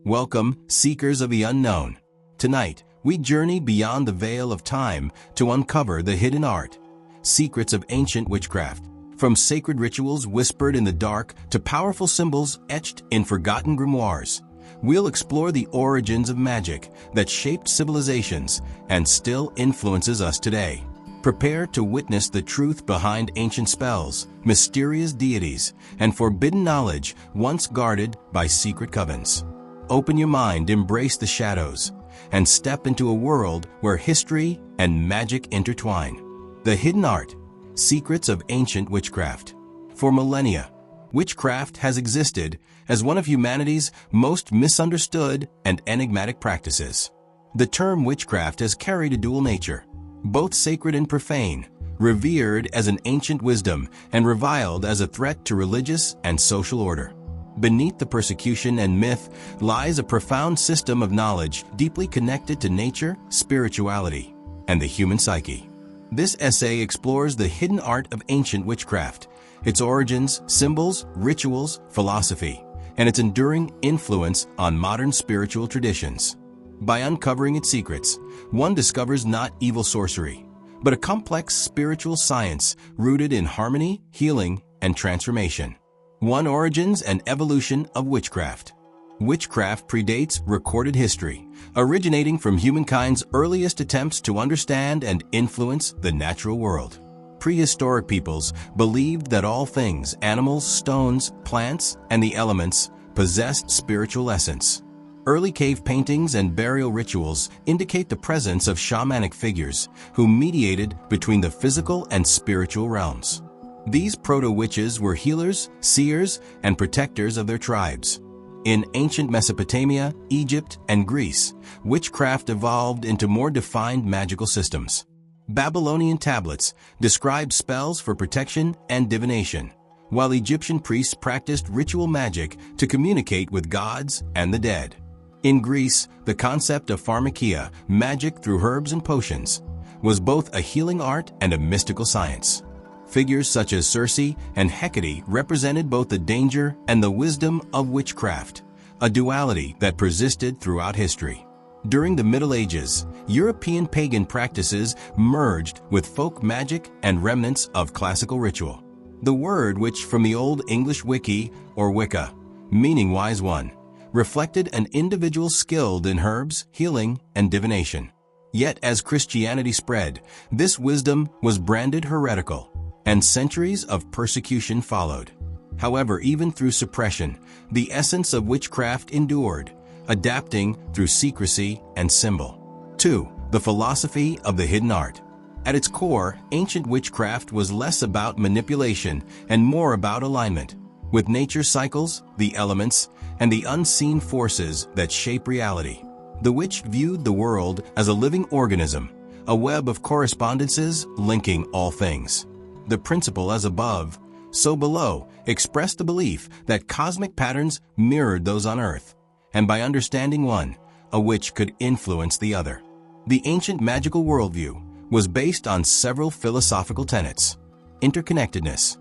Welcome, seekers of the unknown. Tonight, we journey beyond the veil of time to uncover the hidden art, secrets of ancient witchcraft. From sacred rituals whispered in the dark to powerful symbols etched in forgotten grimoires, we'll explore the origins of magic that shaped civilizations and still influences us today. Prepare to witness the truth behind ancient spells, mysterious deities, and forbidden knowledge once guarded by secret covens. Open your mind, embrace the shadows, and step into a world where history and magic intertwine. The hidden art, secrets of ancient witchcraft. For millennia, witchcraft has existed as one of humanity's most misunderstood and enigmatic practices. The term witchcraft has carried a dual nature, both sacred and profane, revered as an ancient wisdom and reviled as a threat to religious and social order. Beneath the persecution and myth lies a profound system of knowledge deeply connected to nature, spirituality, and the human psyche. This essay explores the hidden art of ancient witchcraft, its origins, symbols, rituals, philosophy, and its enduring influence on modern spiritual traditions. By uncovering its secrets, one discovers not evil sorcery, but a complex spiritual science rooted in harmony, healing, and transformation. One, origins and evolution of witchcraft. Witchcraft predates recorded history, originating from humankind's earliest attempts to understand and influence the natural world. Prehistoric peoples believed that all things, animals, stones, plants, and the elements, possessed spiritual essence. Early cave paintings and burial rituals indicate the presence of shamanic figures who mediated between the physical and spiritual realms. These proto-witches were healers, seers, and protectors of their tribes. In ancient Mesopotamia, Egypt, and Greece, witchcraft evolved into more defined magical systems. Babylonian tablets describe spells for protection and divination, while Egyptian priests practiced ritual magic to communicate with gods and the dead. In Greece, the concept of pharmakia, magic through herbs and potions, was both a healing art and a mystical science. Figures such as Circe and Hecate represented both the danger and the wisdom of witchcraft, a duality that persisted throughout history. During the Middle Ages, European pagan practices merged with folk magic and remnants of classical ritual. The word, which from the Old English wiki or Wicca, meaning wise one, reflected an individual skilled in herbs, healing, and divination. Yet as Christianity spread, this wisdom was branded heretical, and centuries of persecution followed. However, even through suppression, the essence of witchcraft endured, adapting through secrecy and symbol. 2. The philosophy of the hidden art. At its core, ancient witchcraft was less about manipulation and more about alignment with nature's cycles, the elements, and the unseen forces that shape reality. The witch viewed the world as a living organism, a web of correspondences linking all things. The principle as above, so below expressed the belief that cosmic patterns mirrored those on Earth, and by understanding one, a witch could influence the other. The ancient magical worldview was based on several philosophical tenets. Interconnectedness.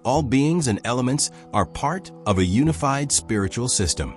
All beings and elements are part of a unified spiritual system.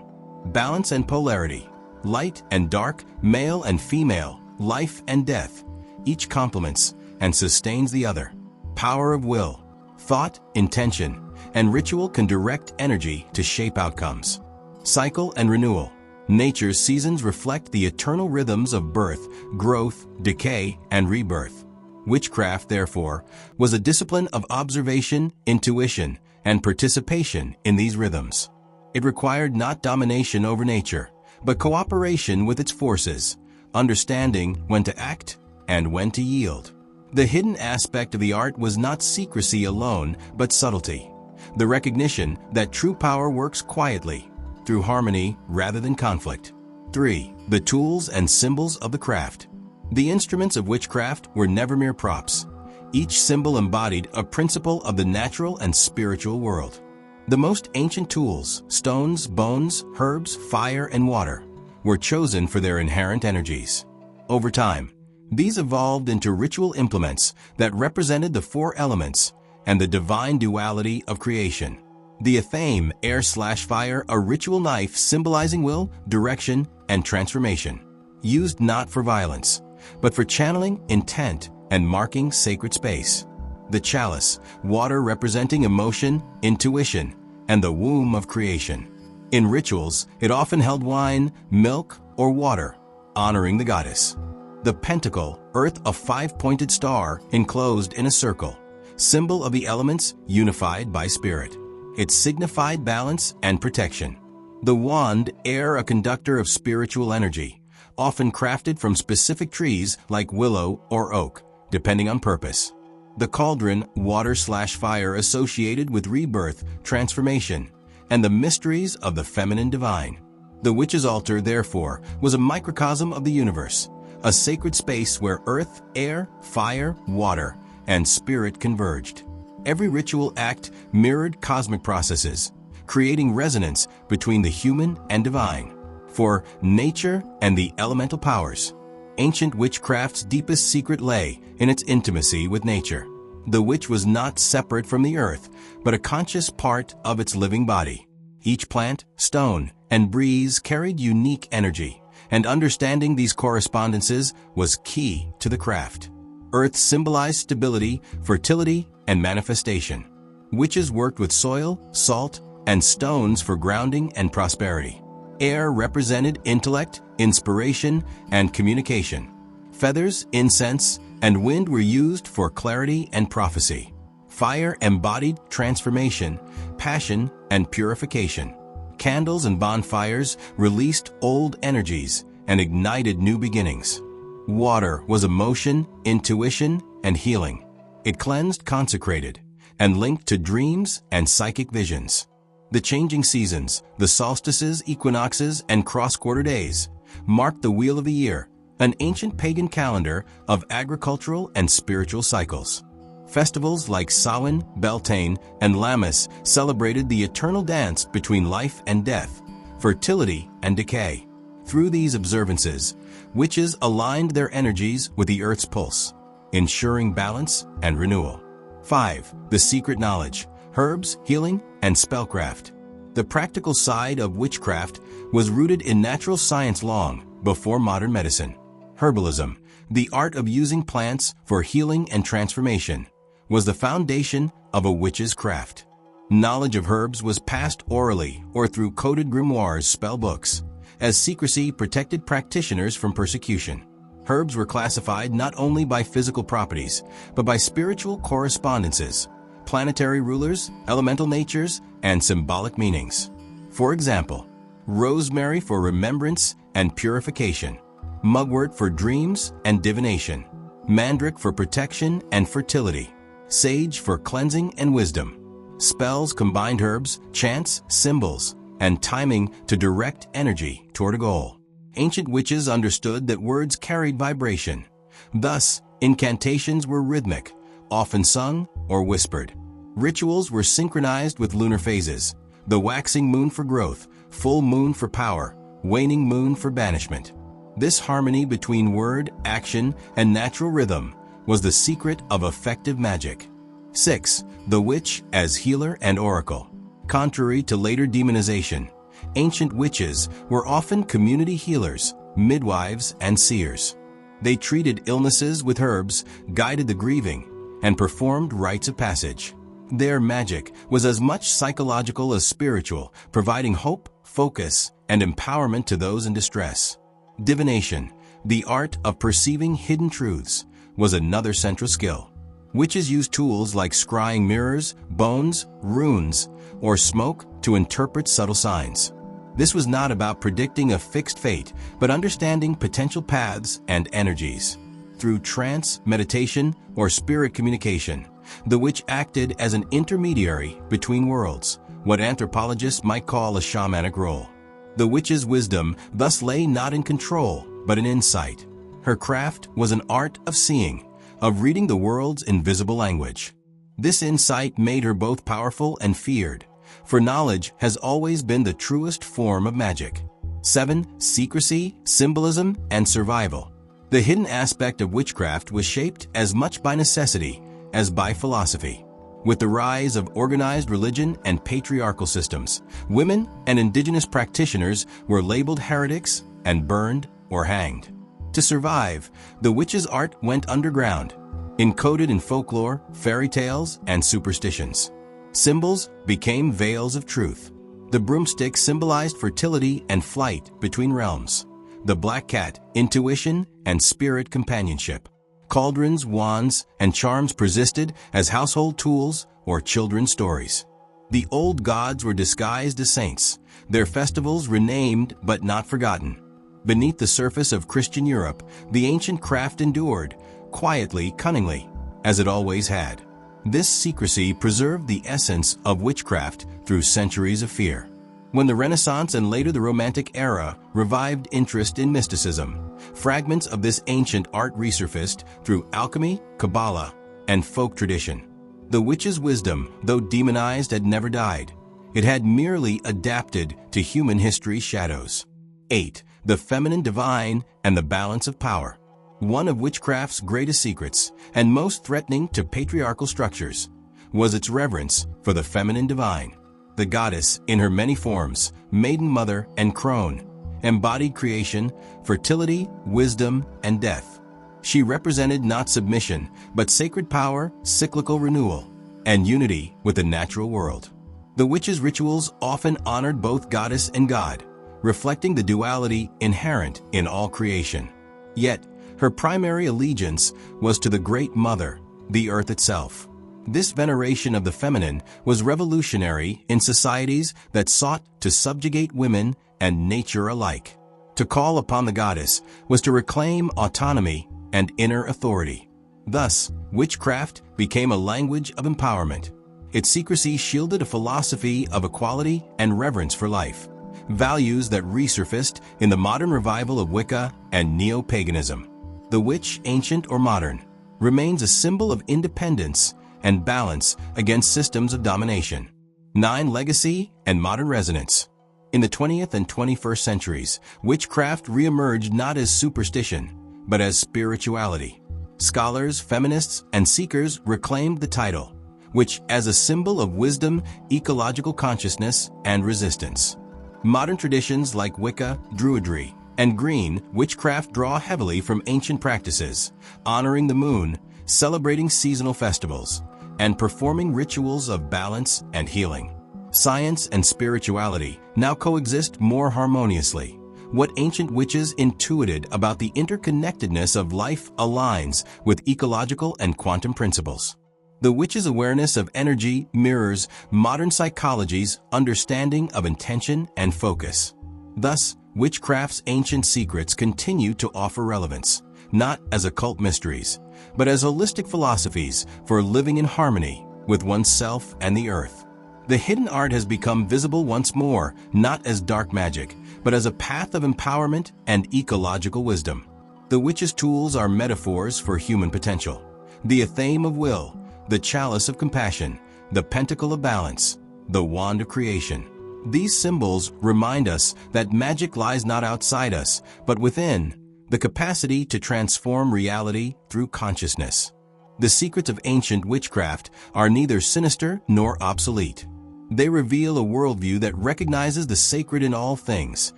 Balance and polarity. Light and dark, male and female, life and death. Each complements and sustains the other. Power of will. Thought, intention, and ritual can direct energy to shape outcomes. Cycle and renewal. Nature's seasons reflect the eternal rhythms of birth, growth, decay, and rebirth. Witchcraft, therefore, was a discipline of observation, intuition, and participation in these rhythms. It required not domination over nature, but cooperation with its forces, understanding when to act and when to yield. The hidden aspect of the art was not secrecy alone, but subtlety, the recognition that true power works quietly, through harmony rather than conflict. 3. The tools and symbols of the craft. The instruments of witchcraft were never mere props. Each symbol embodied a principle of the natural and spiritual world. The most ancient tools, stones, bones, herbs, fire, and water, were chosen for their inherent energies. Over time, these evolved into ritual implements that represented the four elements and the divine duality of creation. The athame, air/fire, a ritual knife symbolizing will, direction, and transformation, used not for violence, but for channeling intent and marking sacred space. The chalice, water representing emotion, intuition, and the womb of creation. In rituals, it often held wine, milk, or water, honoring the goddess. The pentacle, earth, a five-pointed star enclosed in a circle, symbol of the elements unified by spirit. It signified balance and protection. The wand, air, a conductor of spiritual energy, often crafted from specific trees like willow or oak, depending on purpose. The cauldron, water/fire, associated with rebirth, transformation, and the mysteries of the feminine divine. The witch's altar, therefore, was a microcosm of the universe, a sacred space where earth, air, fire, water, and spirit converged. Every ritual act mirrored cosmic processes, creating resonance between the human and divine. For nature and the elemental powers, ancient witchcraft's deepest secret lay in its intimacy with nature. The witch was not separate from the earth, but a conscious part of its living body. Each plant, stone, and breeze carried unique energy, and understanding these correspondences was key to the craft. Earth symbolized stability, fertility, and manifestation. Witches worked with soil, salt, and stones for grounding and prosperity. Air represented intellect, inspiration, and communication. Feathers, incense, and wind were used for clarity and prophecy. Fire embodied transformation, passion, and purification. Candles and bonfires released old energies and ignited new beginnings. Water was emotion, intuition, and healing. It cleansed, consecrated, and linked to dreams and psychic visions. The changing seasons, the solstices, equinoxes, and cross-quarter days, marked the wheel of the year, an ancient pagan calendar of agricultural and spiritual cycles. Festivals like Samhain, Beltane, and Lammas celebrated the eternal dance between life and death, fertility and decay. Through these observances, witches aligned their energies with the earth's pulse, ensuring balance and renewal. 5. The secret knowledge, herbs, healing, and spellcraft. The practical side of witchcraft was rooted in natural science long before modern medicine. Herbalism, the art of using plants for healing and transformation, was the foundation of a witch's craft. Knowledge of herbs was passed orally or through coded grimoires, spell books, as secrecy protected practitioners from persecution. Herbs were classified not only by physical properties, but by spiritual correspondences, planetary rulers, elemental natures, and symbolic meanings. For example, rosemary for remembrance and purification, mugwort for dreams and divination, mandrake for protection and fertility, sage for cleansing and wisdom. Spells combined herbs, chants, symbols, and timing to direct energy toward a goal. Ancient witches understood that words carried vibration. Thus, incantations were rhythmic, often sung or whispered. Rituals were synchronized with lunar phases, the waxing moon for growth, full moon for power, waning moon for banishment. This harmony between word, action, and natural rhythm was the secret of effective magic. 6. The witch as healer and oracle. Contrary to later demonization, ancient witches were often community healers, midwives, and seers. They treated illnesses with herbs, guided the grieving, and performed rites of passage. Their magic was as much psychological as spiritual, providing hope, focus, and empowerment to those in distress. Divination, the art of perceiving hidden truths, was another central skill. Witches used tools like scrying mirrors, bones, runes, or smoke to interpret subtle signs. This was not about predicting a fixed fate, but understanding potential paths and energies. Through trance, meditation, or spirit communication, the witch acted as an intermediary between worlds, what anthropologists might call a shamanic role. The witch's wisdom thus lay not in control, but in insight. Her craft was an art of seeing, of reading the world's invisible language. This insight made her both powerful and feared, for knowledge has always been the truest form of magic. 7. Secrecy, symbolism, and survival. The hidden aspect of witchcraft was shaped as much by necessity as by philosophy. With the rise of organized religion and patriarchal systems, women and indigenous practitioners were labeled heretics and burned or hanged. To survive, the witch's art went underground, encoded in folklore, fairy tales, and superstitions. Symbols became veils of truth. The broomstick symbolized fertility and flight between realms. The black cat, intuition and spirit companionship. Cauldrons, wands, and charms persisted as household tools or children's stories. The old gods were disguised as saints, their festivals renamed but not forgotten. Beneath the surface of Christian Europe, the ancient craft endured, quietly, cunningly, as it always had. This secrecy preserved the essence of witchcraft through centuries of fear. When the Renaissance and later the Romantic era revived interest in mysticism, fragments of this ancient art resurfaced through alchemy, Kabbalah, and folk tradition. The witch's wisdom, though demonized, had never died. It had merely adapted to human history's shadows. 8. The feminine divine and the balance of power. One of witchcraft's greatest secrets, and most threatening to patriarchal structures, was its reverence for the feminine divine. The goddess, in her many forms, maiden mother and crone, embodied creation, fertility, wisdom, and death. She represented not submission, but sacred power, cyclical renewal, and unity with the natural world. The witch's rituals often honored both goddess and god, reflecting the duality inherent in all creation. Yet, her primary allegiance was to the Great Mother, the earth itself. This veneration of the feminine was revolutionary in societies that sought to subjugate women and nature alike. To call upon the goddess was to reclaim autonomy and inner authority. Thus, witchcraft became a language of empowerment. Its secrecy shielded a philosophy of equality and reverence for life, values that resurfaced in the modern revival of Wicca and neo-paganism. The witch, ancient or modern, remains a symbol of independence and balance against systems of domination. 9. Legacy and modern resonance. In the 20th and 21st centuries, witchcraft reemerged not as superstition, but as spirituality. Scholars, feminists, and seekers reclaimed the title, which as a symbol of wisdom, ecological consciousness, and resistance. Modern traditions like Wicca, Druidry, and Green witchcraft draw heavily from ancient practices, honoring the moon, celebrating seasonal festivals, and performing rituals of balance and healing. Science and spirituality now coexist more harmoniously. What ancient witches intuited about the interconnectedness of life aligns with ecological and quantum principles. The witch's awareness of energy mirrors modern psychology's understanding of intention and focus. Thus, witchcraft's ancient secrets continue to offer relevance, not as occult mysteries, but as holistic philosophies for living in harmony with oneself and the earth. The hidden art has become visible once more, not as dark magic, but as a path of empowerment and ecological wisdom. The witch's tools are metaphors for human potential. The athame of will, the chalice of compassion, the pentacle of balance, the wand of creation. These symbols remind us that magic lies not outside us, but within, the capacity to transform reality through consciousness. The secrets of ancient witchcraft are neither sinister nor obsolete. They reveal a worldview that recognizes the sacred in all things,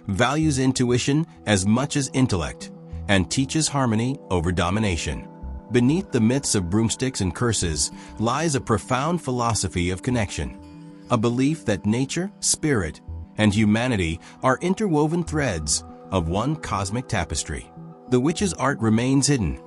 values intuition as much as intellect, and teaches harmony over domination. Beneath the myths of broomsticks and curses lies a profound philosophy of connection, a belief that nature, spirit, and humanity are interwoven threads of one cosmic tapestry. The witch's art remains hidden,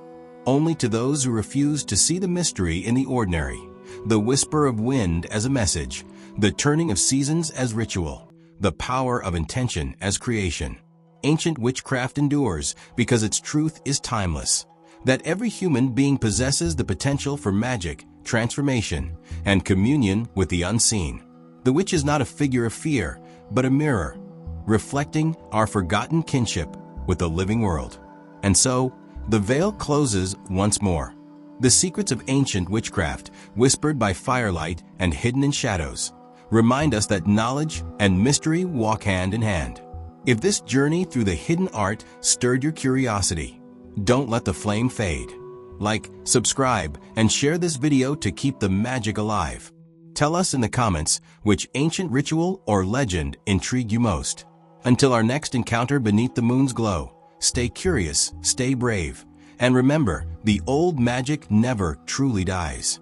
only to those who refuse to see the mystery in the ordinary, the whisper of wind as a message, the turning of seasons as ritual, the power of intention as creation. Ancient witchcraft endures because its truth is timeless, that every human being possesses the potential for magic, transformation, and communion with the unseen. The witch is not a figure of fear, but a mirror, reflecting our forgotten kinship with the living world. And so, the veil closes once more. The secrets of ancient witchcraft, whispered by firelight and hidden in shadows, remind us that knowledge and mystery walk hand in hand. If this journey through the hidden art stirred your curiosity, don't let the flame fade. Like, subscribe, and share this video to keep the magic alive. Tell us in the comments which ancient ritual or legend intrigued you most. Until our next encounter beneath the moon's glow, stay curious, stay brave, and remember, the old magic never truly dies.